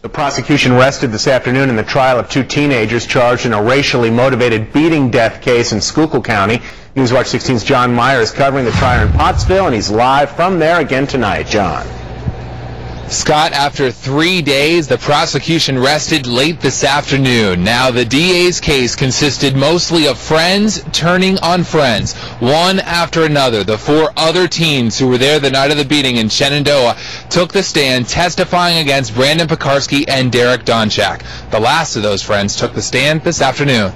The prosecution rested this afternoon in the trial of two teenagers charged in a racially motivated beating death case in Schuylkill County. Newswatch 16's John Meyer is covering the trial in Pottsville, and he's live from there again tonight. John. Scott, after 3 days, the prosecution rested late this afternoon. Now, the DA's case consisted mostly of friends turning on friends, one after another. The four other teens who were there the night of the beating in Shenandoah took the stand, testifying against Piekarsky and Derrick Donchak. The last of those friends took the stand this afternoon.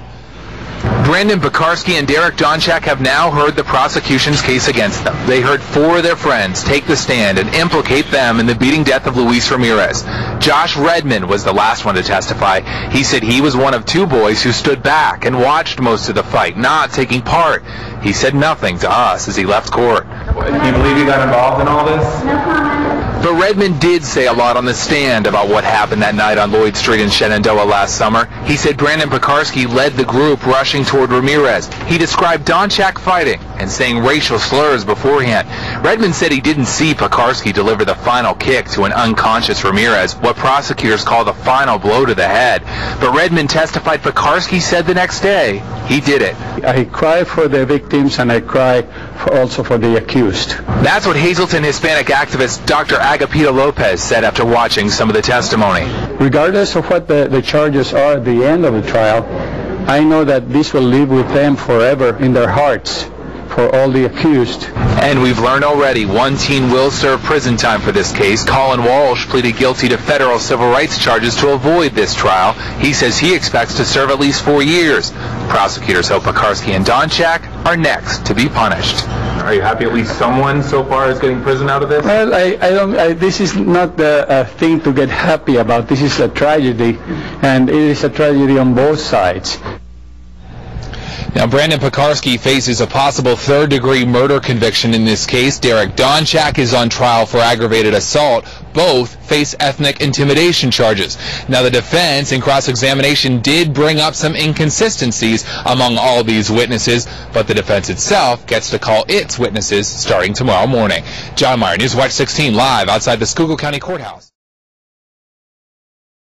Piekarsky and Derrick Donchak have now heard the prosecution's case against them. They heard four of their friends take the stand and implicate them in the beating death of Luis Ramirez. Josh Redmond was the last one to testify. He said he was one of two boys who stood back and watched most of the fight, not taking part. He said nothing to us as he left court. Do you believe you got involved in all this? No comment. But Redmond did say a lot on the stand about what happened that night on Lloyd Street in Shenandoah last summer. He said Piekarsky led the group rushing toward Ramirez. He described Donchak fighting and saying racial slurs beforehand. Redmond said he didn't see Piekarsky deliver the final kick to an unconscious Ramirez, what prosecutors call the final blow to the head. But Redmond testified Piekarsky said the next day he did it. I cry for the victims and I cry also for the accused. That's what Hazleton Hispanic activist Dr. Agapito Lopez said after watching some of the testimony. Regardless of what the charges are at the end of the trial, I know that this will live with them forever in their hearts for all the accused. And we've learned already one teen will serve prison time for this case. Colin Walsh pleaded guilty to federal civil rights charges to avoid this trial. He says he expects to serve at least 4 years. Prosecutors hope Piekarsky and Donchak are next to be punished. Are you happy at least someone so far is getting prison out of this? Well, this is not a thing to get happy about. This is a tragedy, and it is a tragedy on both sides. Now, Piekarsky faces a possible third-degree murder conviction in this case. Derrick Donchak is on trial for aggravated assault. Both face ethnic intimidation charges. Now, the defense in cross-examination did bring up some inconsistencies among all these witnesses, but the defense itself gets to call its witnesses starting tomorrow morning. John Meyer, Newswatch 16, live outside the Schuylkill County Courthouse.